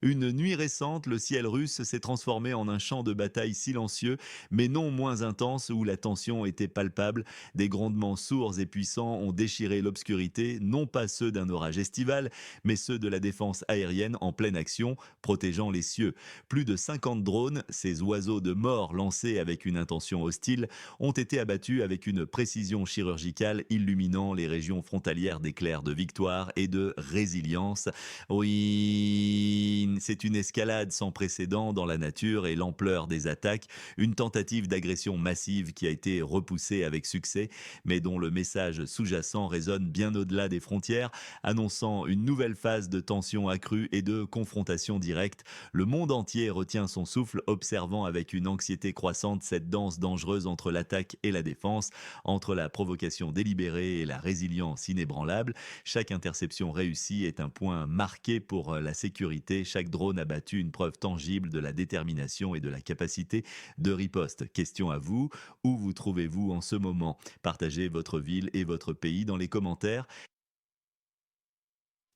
Une nuit récente, le ciel russe s'est transformé en un champ de bataille silencieux, mais non moins intense, où la tension était palpable. Des grondements sourds et puissants ont déchiré l'obscurité, non pas ceux d'un orage estival, mais ceux de la défense aérienne en pleine action, protégeant les cieux. Plus de 50 drones, ces oiseaux de mort lancés avec une intention hostile, ont été abattus avec une précision chirurgicale illuminant les régions frontalières d'éclairs de victoire et de résilience. Oui, c'est une escalade sans précédent dans la nature et l'ampleur des attaques, une tentative d'agression massive qui a été repoussée avec succès, mais dont le message sous-jacent résonne bien au-delà des frontières, annonçant une nouvelle phase de tension accrue et de confrontation directe. Le monde entier retient son souffle, observant avec une anxiété croissante cette danse dangereuse entre l'attaque et la défense, entre la provocation délibérée et la résilience inébranlable. Chaque interception réussie est un point marqué pour la sécurité. Chaque drone abattu, une preuve tangible de la détermination et de la capacité de riposte. Question à vous, où vous trouvez-vous en ce moment? Partagez votre ville et votre pays dans les commentaires.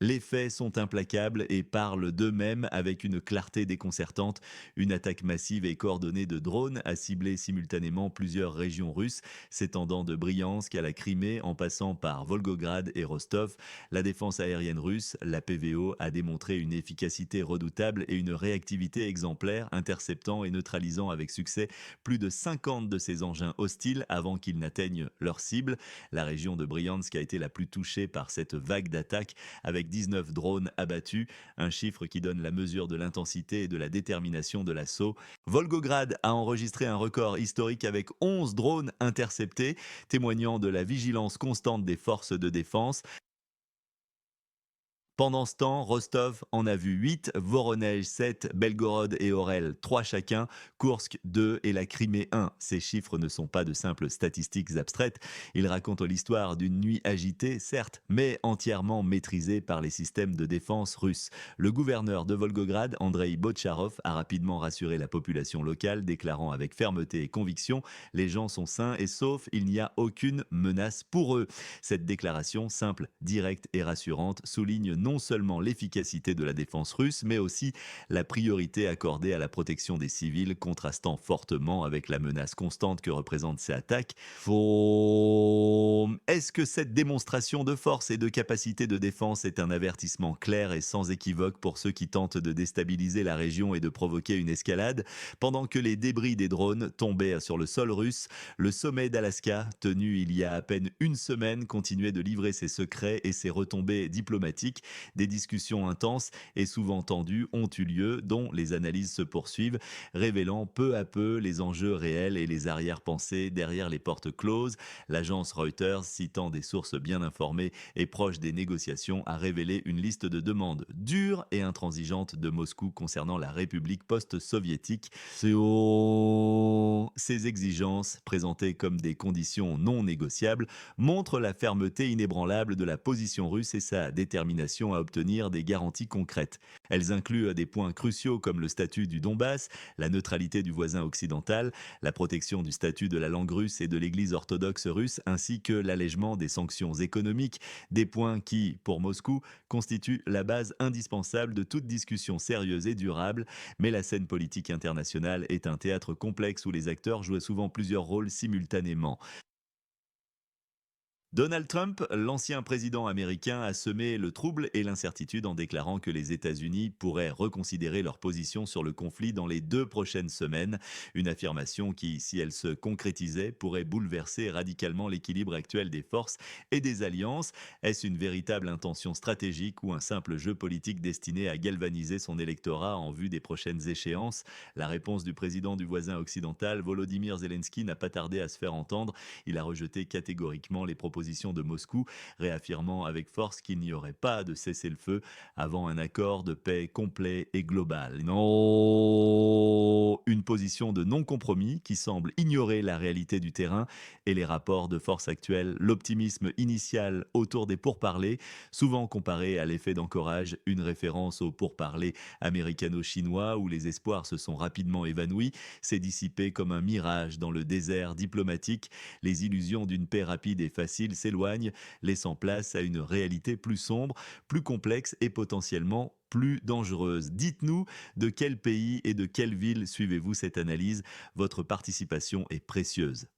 Les faits sont implacables et parlent d'eux-mêmes avec une clarté déconcertante. Une attaque massive et coordonnée de drones a ciblé simultanément plusieurs régions russes, s'étendant de Briansk à la Crimée en passant par Volgograd et Rostov. La défense aérienne russe, la PVO, a démontré une efficacité redoutable et une réactivité exemplaire, interceptant et neutralisant avec succès plus de 50 de ces engins hostiles avant qu'ils n'atteignent leur cible. La région de Briansk a été la plus touchée par cette vague d'attaques avec 19 drones abattus, un chiffre qui donne la mesure de l'intensité et de la détermination de l'assaut. Volgograd a enregistré un record historique avec 11 drones interceptés, témoignant de la vigilance constante des forces de défense. Pendant ce temps, Rostov en a vu 8, Voronezh 7, Belgorod et Orel 3 chacun, Koursk 2 et la Crimée 1. Ces chiffres ne sont pas de simples statistiques abstraites, ils racontent l'histoire d'une nuit agitée, certes, mais entièrement maîtrisée par les systèmes de défense russes. Le gouverneur de Volgograd, Andrei Botcharov, a rapidement rassuré la population locale, déclarant avec fermeté et conviction: les gens sont sains et saufs, il n'y a aucune menace pour eux. Cette déclaration, simple, directe et rassurante, souligne non seulement l'efficacité de la défense russe, mais aussi la priorité accordée à la protection des civils, contrastant fortement avec la menace constante que représentent ces attaques. Est-ce que cette démonstration de force et de capacité de défense est un avertissement clair et sans équivoque pour ceux qui tentent de déstabiliser la région et de provoquer une escalade? Pendant que les débris des drones tombaient sur le sol russe, le sommet d'Alaska, tenu il y a à peine une semaine, continuait de livrer ses secrets et ses retombées diplomatiques. Des discussions intenses et souvent tendues ont eu lieu, dont les analyses se poursuivent, révélant peu à peu les enjeux réels et les arrière-pensées derrière les portes closes. L'agence Reuters, citant des sources bien informées et proches des négociations, a révélé une liste de demandes dures et intransigeantes de Moscou concernant la République post-soviétique. Ces exigences, présentées comme des conditions non négociables, montrent la fermeté inébranlable de la position russe et sa détermination à obtenir des garanties concrètes. Elles incluent des points cruciaux comme le statut du Donbass, la neutralité du voisin occidental, la protection du statut de la langue russe et de l'Église orthodoxe russe, ainsi que l'allègement des sanctions économiques, des points qui, pour Moscou, constituent la base indispensable de toute discussion sérieuse et durable. Mais la scène politique internationale est un théâtre complexe où les acteurs jouent souvent plusieurs rôles simultanément. Donald Trump, l'ancien président américain, a semé le trouble et l'incertitude en déclarant que les États-Unis pourraient reconsidérer leur position sur le conflit dans les 2 prochaines semaines. Une affirmation qui, si elle se concrétisait, pourrait bouleverser radicalement l'équilibre actuel des forces et des alliances. Est-ce une véritable intention stratégique ou un simple jeu politique destiné à galvaniser son électorat en vue des prochaines échéances? La réponse du président du voisin occidental, Volodymyr Zelensky, n'a pas tardé à se faire entendre. Il a rejeté catégoriquement les propositions de Moscou, réaffirmant avec force qu'il n'y aurait pas de cessez-le-feu avant un accord de paix complet et global. Non, une position de non-compromis qui semble ignorer la réalité du terrain et les rapports de force actuels. L'optimisme initial autour des pourparlers, souvent comparé à l'effet d'encourage, une référence aux pourparlers américano-chinois où les espoirs se sont rapidement évanouis, s'est dissipé comme un mirage dans le désert diplomatique. Les illusions d'une paix rapide et facile qu'il s'éloigne, laissant place à une réalité plus sombre, plus complexe et potentiellement plus dangereuse. Dites-nous de quel pays et de quelle ville suivez-vous cette analyse. Votre participation est précieuse.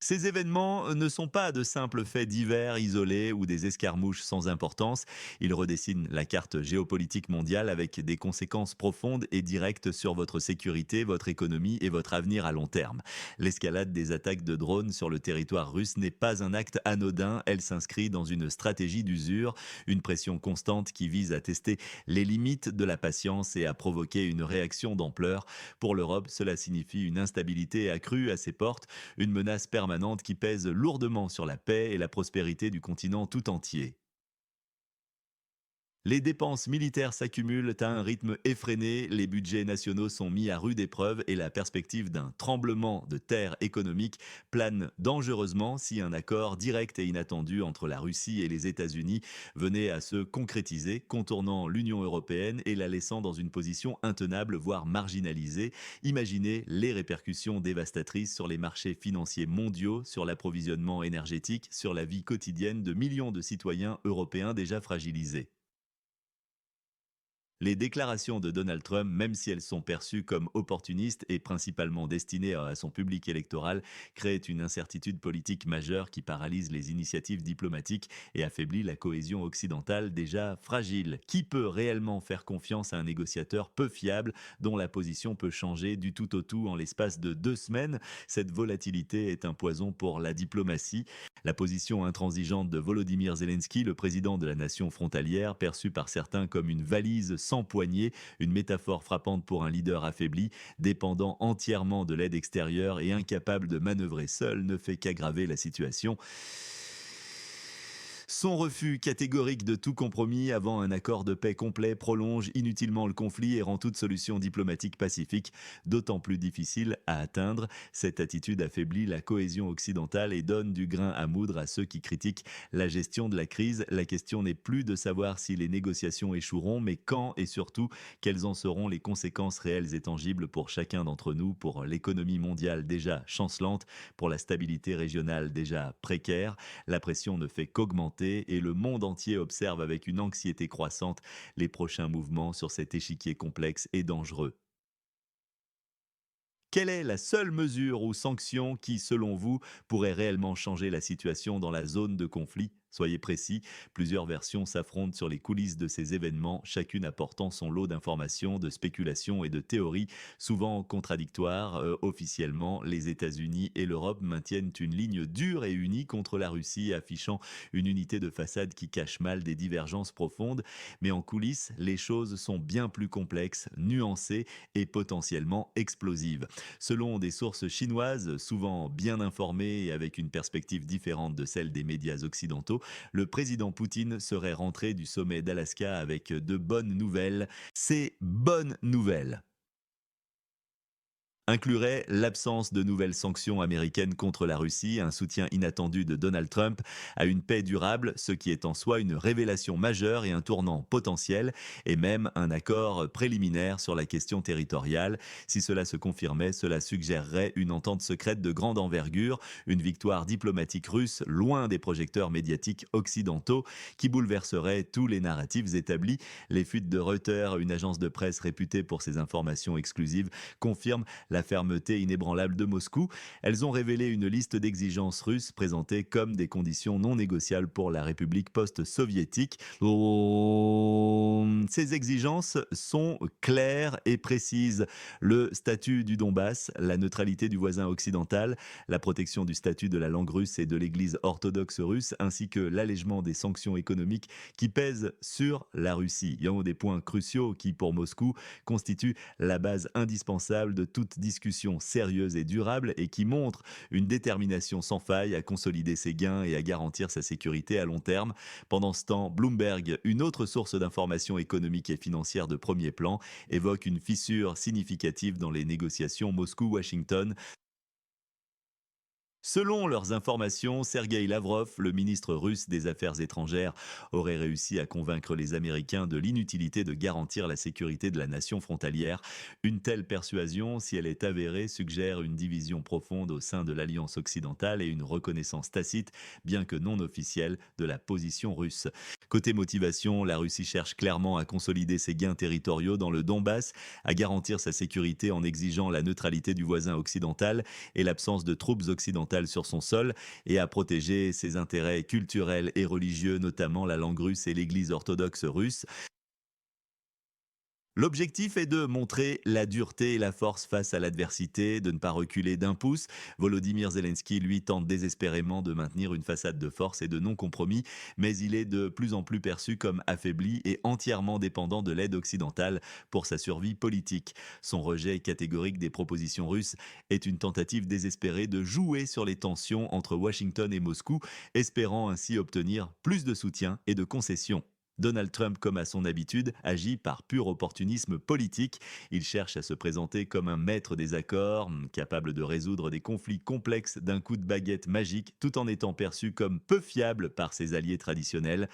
Ces événements ne sont pas de simples faits divers isolés ou des escarmouches sans importance. Ils redessinent la carte géopolitique mondiale avec des conséquences profondes et directes sur votre sécurité, votre économie et votre avenir à long terme. L'escalade des attaques de drones sur le territoire russe n'est pas un acte anodin, elle s'inscrit dans une stratégie d'usure, une pression constante qui vise à tester les limites de la patience et à provoquer une réaction d'ampleur. Pour l'Europe, cela signifie une instabilité accrue à ses portes, une menace permanente qui pèse lourdement sur la paix et la prospérité du continent tout entier. Les dépenses militaires s'accumulent à un rythme effréné, les budgets nationaux sont mis à rude épreuve et la perspective d'un tremblement de terre économique plane dangereusement si un accord direct et inattendu entre la Russie et les États-Unis venait à se concrétiser, contournant l'Union européenne et la laissant dans une position intenable, voire marginalisée. Imaginez les répercussions dévastatrices sur les marchés financiers mondiaux, sur l'approvisionnement énergétique, sur la vie quotidienne de millions de citoyens européens déjà fragilisés. Les déclarations de Donald Trump, même si elles sont perçues comme opportunistes et principalement destinées à son public électoral, créent une incertitude politique majeure qui paralyse les initiatives diplomatiques et affaiblit la cohésion occidentale déjà fragile. Qui peut réellement faire confiance à un négociateur peu fiable dont la position peut changer du tout au tout en l'espace de 2 semaines? Cette volatilité est un poison pour la diplomatie. La position intransigeante de Volodymyr Zelensky, le président de la nation frontalière, perçue par certains comme une valise sans poignée, une métaphore frappante pour un leader affaibli, dépendant entièrement de l'aide extérieure et incapable de manœuvrer seul, ne fait qu'aggraver la situation. Son refus catégorique de tout compromis avant un accord de paix complet prolonge inutilement le conflit et rend toute solution diplomatique pacifique d'autant plus difficile à atteindre. Cette attitude affaiblit la cohésion occidentale et donne du grain à moudre à ceux qui critiquent la gestion de la crise. La question n'est plus de savoir si les négociations échoueront, mais quand et surtout quelles en seront les conséquences réelles et tangibles pour chacun d'entre nous, pour l'économie mondiale déjà chancelante, pour la stabilité régionale déjà précaire. La pression ne fait qu'augmenter et le monde entier observe avec une anxiété croissante les prochains mouvements sur cet échiquier complexe et dangereux. Quelle est la seule mesure ou sanction qui, selon vous, pourrait réellement changer la situation dans la zone de conflit? Soyez précis, plusieurs versions s'affrontent sur les coulisses de ces événements, chacune apportant son lot d'informations, de spéculations et de théories, souvent contradictoires. Officiellement, les États-Unis et l'Europe maintiennent une ligne dure et unie contre la Russie, affichant une unité de façade qui cache mal des divergences profondes. Mais en coulisses, les choses sont bien plus complexes, nuancées et potentiellement explosives. Selon des sources chinoises, souvent bien informées et avec une perspective différente de celle des médias occidentaux, le président Poutine serait rentré du sommet d'Alaska avec de bonnes nouvelles. Ces bonnes nouvelles inclurait l'absence de nouvelles sanctions américaines contre la Russie, un soutien inattendu de Donald Trump à une paix durable, ce qui est en soi une révélation majeure et un tournant potentiel, et même un accord préliminaire sur la question territoriale. Si cela se confirmait, cela suggérerait une entente secrète de grande envergure, une victoire diplomatique russe loin des projecteurs médiatiques occidentaux qui bouleverserait tous les narratifs établis. Les fuites de Reuters, une agence de presse réputée pour ses informations exclusives, confirment la fermeté inébranlable de Moscou. Elles ont révélé une liste d'exigences russes présentées comme des conditions non négociables pour la République post-soviétique. Ces exigences sont claires et précises. Le statut du Donbass, la neutralité du voisin occidental, la protection du statut de la langue russe et de l'Église orthodoxe russe, ainsi que l'allègement des sanctions économiques qui pèsent sur la Russie. Il y a des points cruciaux qui, pour Moscou, constituent la base indispensable de toute discussion sérieuse et durable et qui montre une détermination sans faille à consolider ses gains et à garantir sa sécurité à long terme. Pendant ce temps, Bloomberg, une autre source d'informations économiques et financières de premier plan, évoque une fissure significative dans les négociations Moscou-Washington Selon leurs informations, Sergueï Lavrov, le ministre russe des Affaires étrangères, aurait réussi à convaincre les Américains de l'inutilité de garantir la sécurité de la nation frontalière. Une telle persuasion, si elle est avérée, suggère une division profonde au sein de l'Alliance occidentale et une reconnaissance tacite, bien que non officielle, de la position russe. Côté motivation, la Russie cherche clairement à consolider ses gains territoriaux dans le Donbass, à garantir sa sécurité en exigeant la neutralité du voisin occidental et l'absence de troupes occidentales sur son sol, et à protéger ses intérêts culturels et religieux, notamment la langue russe et l'Église orthodoxe russe. L'objectif est de montrer la dureté et la force face à l'adversité, de ne pas reculer d'un pouce. Volodymyr Zelensky, lui, tente désespérément de maintenir une façade de force et de non-compromis, mais il est de plus en plus perçu comme affaibli et entièrement dépendant de l'aide occidentale pour sa survie politique. Son rejet catégorique des propositions russes est une tentative désespérée de jouer sur les tensions entre Washington et Moscou, espérant ainsi obtenir plus de soutien et de concessions. Donald Trump, comme à son habitude, agit par pur opportunisme politique. Il cherche à se présenter comme un maître des accords, capable de résoudre des conflits complexes d'un coup de baguette magique, tout en étant perçu comme peu fiable par ses alliés traditionnels.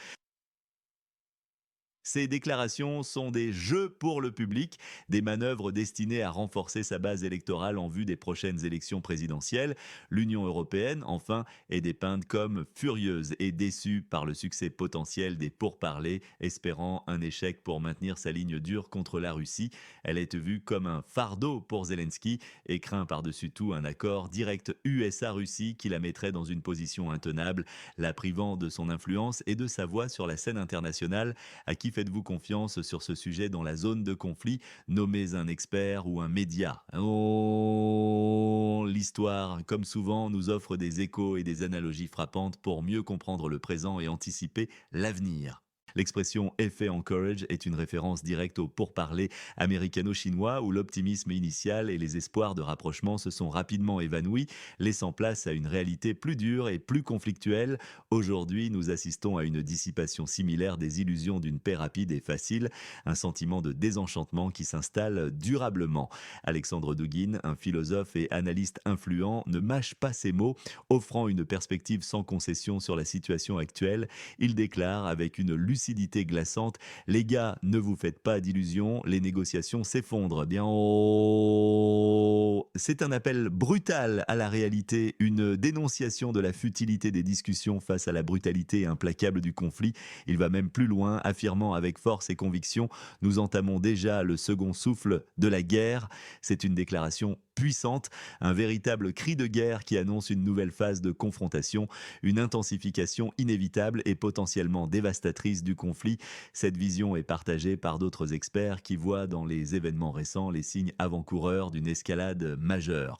Ces déclarations sont des jeux pour le public, des manœuvres destinées à renforcer sa base électorale en vue des prochaines élections présidentielles. L'Union européenne, enfin, est dépeinte comme furieuse et déçue par le succès potentiel des pourparlers, espérant un échec pour maintenir sa ligne dure contre la Russie. Elle est vue comme un fardeau pour Zelensky et craint par-dessus tout un accord direct USA-Russie qui la mettrait dans une position intenable, la privant de son influence et de sa voix sur la scène internationale. À qui faites-vous confiance sur ce sujet dans la zone de conflit? Nommez un expert ou un média. Oh, l'histoire, comme souvent, nous offre des échos et des analogies frappantes pour mieux comprendre le présent et anticiper l'avenir. L'expression effet encourage est une référence directe au pourparlers américano-chinois où l'optimisme initial et les espoirs de rapprochement se sont rapidement évanouis, laissant place à une réalité plus dure et plus conflictuelle. Aujourd'hui, nous assistons à une dissipation similaire des illusions d'une paix rapide et facile, un sentiment de désenchantement qui s'installe durablement. Alexandre Douguin, un philosophe et analyste influent, ne mâche pas ses mots, offrant une perspective sans concession sur la situation actuelle. Il déclare avec une lucidité glaçante: les gars, ne vous faites pas d'illusions, les négociations s'effondrent. Eh bien, oh, c'est un appel brutal à la réalité, une dénonciation de la futilité des discussions face à la brutalité implacable du conflit. Il va même plus loin, affirmant avec force et conviction: nous entamons déjà le second souffle de la guerre. C'est une déclaration puissante, un véritable cri de guerre qui annonce une nouvelle phase de confrontation, une intensification inévitable et potentiellement dévastatrice du conflit. Cette vision est partagée par d'autres experts qui voient dans les événements récents les signes avant-coureurs d'une escalade majeure.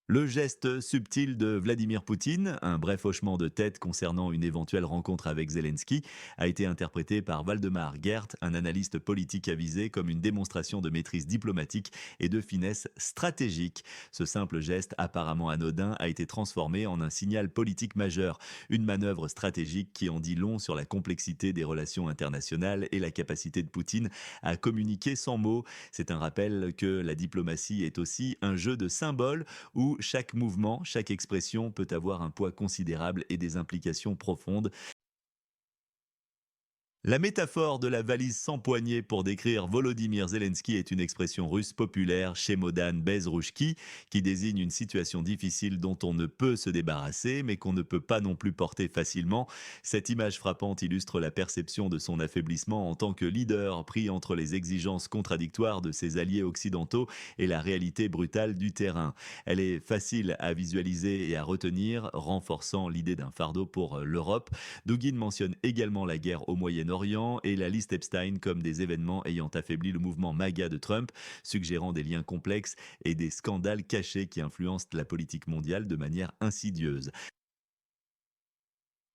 Le geste subtil de Vladimir Poutine, un bref hochement de tête concernant une éventuelle rencontre avec Zelensky, a été interprété par Waldemar Gert, un analyste politique avisé, comme une démonstration de maîtrise diplomatique et de finesse stratégique. Ce simple geste, apparemment anodin, a été transformé en un signal politique majeur, une manœuvre stratégique qui en dit long sur la complexité des relations internationales et la capacité de Poutine à communiquer sans mots. C'est un rappel que la diplomatie est aussi un jeu de symboles où chaque mouvement, chaque expression peut avoir un poids considérable et des implications profondes. La métaphore de la valise sans poignée pour décrire Volodymyr Zelensky est une expression russe populaire chez Modan Bezrouchki qui désigne une situation difficile dont on ne peut se débarrasser mais qu'on ne peut pas non plus porter facilement. Cette image frappante illustre la perception de son affaiblissement en tant que leader pris entre les exigences contradictoires de ses alliés occidentaux et la réalité brutale du terrain. Elle est facile à visualiser et à retenir, renforçant l'idée d'un fardeau pour l'Europe. Dugin mentionne également la guerre au Moyen-Orient et la liste Epstein comme des événements ayant affaibli le mouvement MAGA de Trump, suggérant des liens complexes et des scandales cachés qui influencent la politique mondiale de manière insidieuse.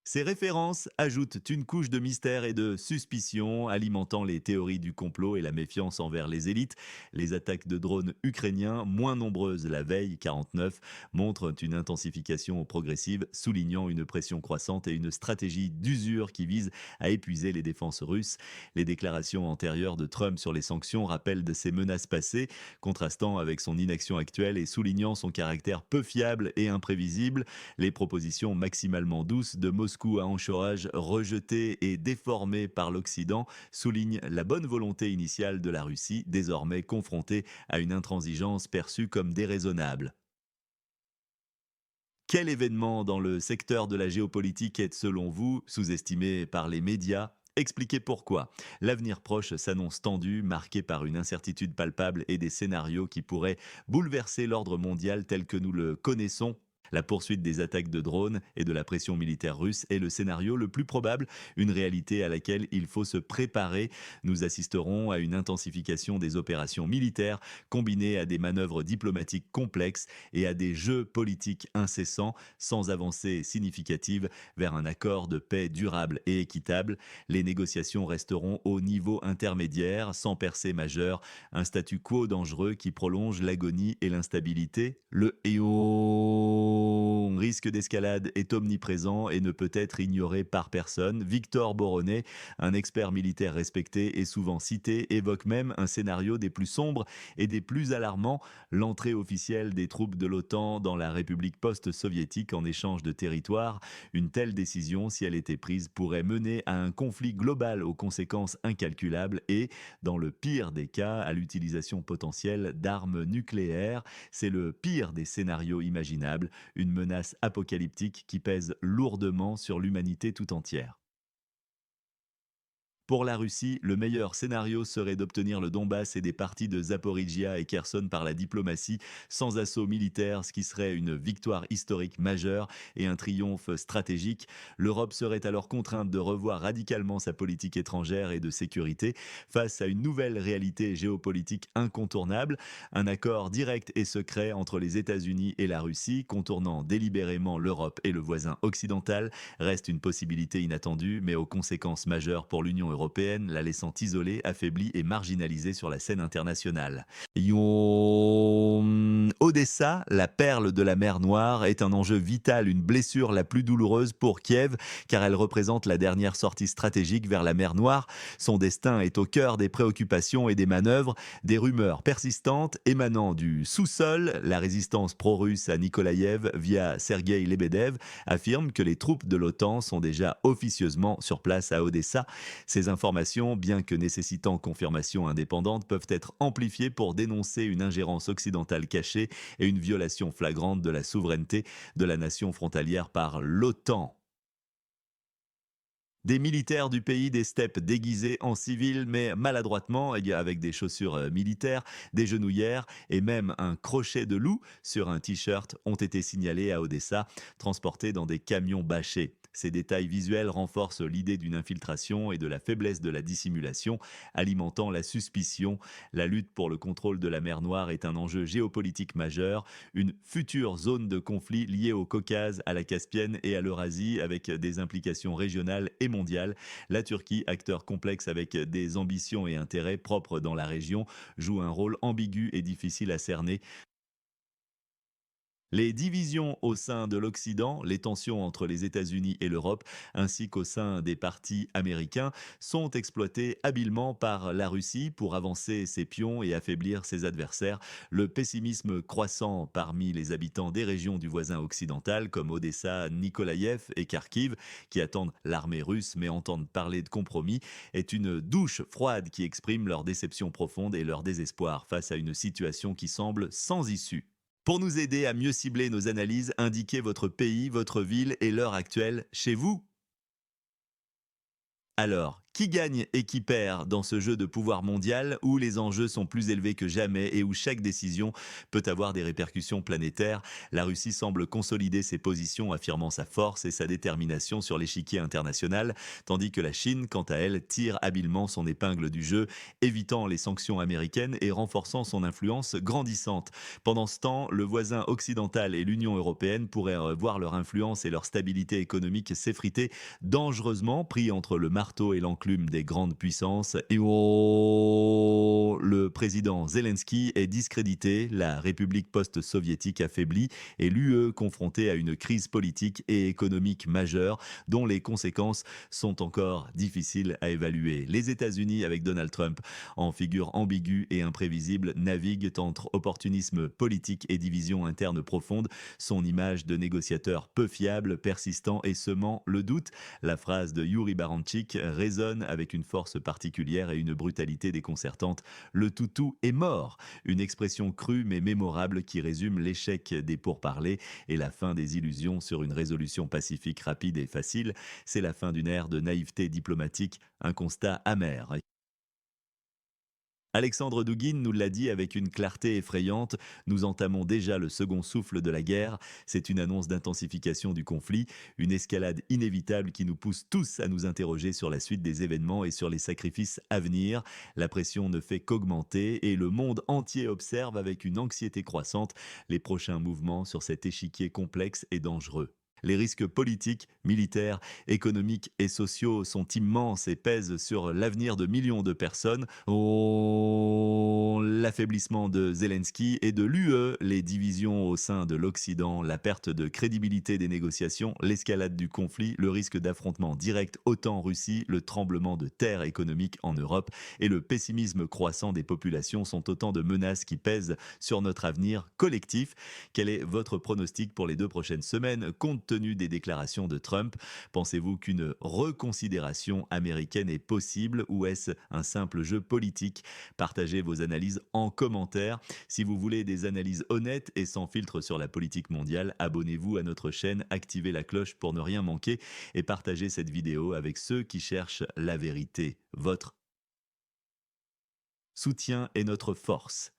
Ces références ajoutent une couche de mystère et de suspicion, alimentant les théories du complot et la méfiance envers les élites. Les attaques de drones ukrainiens, moins nombreuses la veille 49, montrent une intensification progressive, soulignant une pression croissante et une stratégie d'usure qui vise à épuiser les défenses russes. Les déclarations antérieures de Trump sur les sanctions rappellent de ces menaces passées, contrastant avec son inaction actuelle et soulignant son caractère peu fiable et imprévisible. Les propositions maximalement douces de Moscou à Anchorage, rejetées et déformées par l'Occident, soulignent la bonne volonté initiale de la Russie, désormais confrontée à une intransigeance perçue comme déraisonnable. Quel événement dans le secteur de la géopolitique est, selon vous, sous-estimé par les médias? Expliquez pourquoi. L'avenir proche s'annonce tendu, marqué par une incertitude palpable et des scénarios qui pourraient bouleverser l'ordre mondial tel que nous le connaissons. La poursuite des attaques de drones et de la pression militaire russe est le scénario le plus probable, une réalité à laquelle il faut se préparer. Nous assisterons à une intensification des opérations militaires combinée à des manœuvres diplomatiques complexes et à des jeux politiques incessants, sans avancée significative vers un accord de paix durable et équitable. Les négociations resteront au niveau intermédiaire, sans percée majeure, un statu quo dangereux qui prolonge l'agonie et l'instabilité. Le risque d'escalade est omniprésent et ne peut être ignoré par personne. Victor Boronet, un expert militaire respecté et souvent cité, évoque même un scénario des plus sombres et des plus alarmants, l'entrée officielle des troupes de l'OTAN dans la République post-soviétique en échange de territoire. Une telle décision, si elle était prise, pourrait mener à un conflit global aux conséquences incalculables et, dans le pire des cas, à l'utilisation potentielle d'armes nucléaires. C'est le pire des scénarios imaginables, une menace apocalyptique qui pèse lourdement sur l'humanité tout entière. Pour la Russie, le meilleur scénario serait d'obtenir le Donbass et des parties de Zaporizhia et Kherson par la diplomatie, sans assaut militaire, ce qui serait une victoire historique majeure et un triomphe stratégique. L'Europe serait alors contrainte de revoir radicalement sa politique étrangère et de sécurité face à une nouvelle réalité géopolitique incontournable, un accord direct et secret entre les États-Unis et la Russie, contournant délibérément l'Europe et le voisin occidental, reste une possibilité inattendue, mais aux conséquences majeures pour l'Union européenne, la laissant isolée, affaiblie et marginalisée sur la scène internationale. Odessa, la perle de la mer Noire, est un enjeu vital, une blessure la plus douloureuse pour Kiev, car elle représente la dernière sortie stratégique vers la mer Noire. Son destin est au cœur des préoccupations et des manœuvres, des rumeurs persistantes émanant du sous-sol. La résistance pro-russe à Nikolaïev, via Sergueï Lebedev, affirme que les troupes de l'OTAN sont déjà officieusement sur place à Odessa. Ces informations, bien que nécessitant confirmation indépendante, peuvent être amplifiées pour dénoncer une ingérence occidentale cachée et une violation flagrante de la souveraineté de la nation frontalière par l'OTAN. Des militaires du pays des steppes déguisés en civil, mais maladroitement, avec des chaussures militaires, des genouillères et même un crochet de loup sur un t-shirt ont été signalés à Odessa, transportés dans des camions bâchés. Ces détails visuels renforcent l'idée d'une infiltration et de la faiblesse de la dissimulation, alimentant la suspicion. La lutte pour le contrôle de la mer Noire est un enjeu géopolitique majeur, une future zone de conflit liée au Caucase, à la Caspienne et à l'Eurasie, avec des implications régionales et mondiale. La Turquie, acteur complexe avec des ambitions et intérêts propres dans la région, joue un rôle ambigu et difficile à cerner. Les divisions au sein de l'Occident, les tensions entre les États-Unis et l'Europe, ainsi qu'au sein des partis américains, sont exploitées habilement par la Russie pour avancer ses pions et affaiblir ses adversaires. Le pessimisme croissant parmi les habitants des régions du voisin occidental, comme Odessa, Nikolaïev et Kharkiv, qui attendent l'armée russe mais entendent parler de compromis, est une douche froide qui exprime leur déception profonde et leur désespoir face à une situation qui semble sans issue. Pour nous aider à mieux cibler nos analyses, indiquez votre pays, votre ville et l'heure actuelle chez vous. Alors, Qui gagne et qui perd dans ce jeu de pouvoir mondial où les enjeux sont plus élevés que jamais et où chaque décision peut avoir des répercussions planétaires? La Russie semble consolider ses positions, affirmant sa force et sa détermination sur l'échiquier international, tandis que la Chine, quant à elle, tire habilement son épingle du jeu, évitant les sanctions américaines et renforçant son influence grandissante. Pendant ce temps, le voisin occidental et l'Union européenne pourraient voir leur influence et leur stabilité économique s'effriter dangereusement, pris entre le marteau et l'enclume des grandes puissances. Et oh, le président Zelensky est discrédité, la République post-soviétique affaiblie et l'UE confrontée à une crise politique et économique majeure dont les conséquences sont encore difficiles à évaluer. Les États-Unis, avec Donald Trump en figure ambiguë et imprévisible, naviguent entre opportunisme politique et division interne profonde, son image de négociateur peu fiable, persistant et semant le doute. La phrase de Yuri Baranchik résonne avec une force particulière et une brutalité déconcertante. Le toutou est mort, une expression crue mais mémorable qui résume l'échec des pourparlers et la fin des illusions sur une résolution pacifique rapide et facile. C'est la fin d'une ère de naïveté diplomatique, un constat amer. Alexandre Douguine nous l'a dit avec une clarté effrayante, nous entamons déjà le second souffle de la guerre, c'est une annonce d'intensification du conflit, une escalade inévitable qui nous pousse tous à nous interroger sur la suite des événements et sur les sacrifices à venir. La pression ne fait qu'augmenter et le monde entier observe avec une anxiété croissante les prochains mouvements sur cet échiquier complexe et dangereux. Les risques politiques, militaires, économiques et sociaux sont immenses et pèsent sur l'avenir de millions de personnes. L'affaiblissement de Zelensky et de l'UE, les divisions au sein de l'Occident, la perte de crédibilité des négociations, l'escalade du conflit, le risque d'affrontement direct OTAN-Russie, le tremblement de terre économique en Europe et le pessimisme croissant des populations sont autant de menaces qui pèsent sur notre avenir collectif. Quel est votre pronostic pour les 2 prochaines semaines compte tenu des déclarations de Trump? Pensez-vous qu'une reconsidération américaine est possible ou est-ce un simple jeu politique? Partagez vos analyses en commentaire. Si vous voulez des analyses honnêtes et sans filtre sur la politique mondiale, abonnez-vous à notre chaîne, activez la cloche pour ne rien manquer et partagez cette vidéo avec ceux qui cherchent la vérité. Votre soutien est notre force.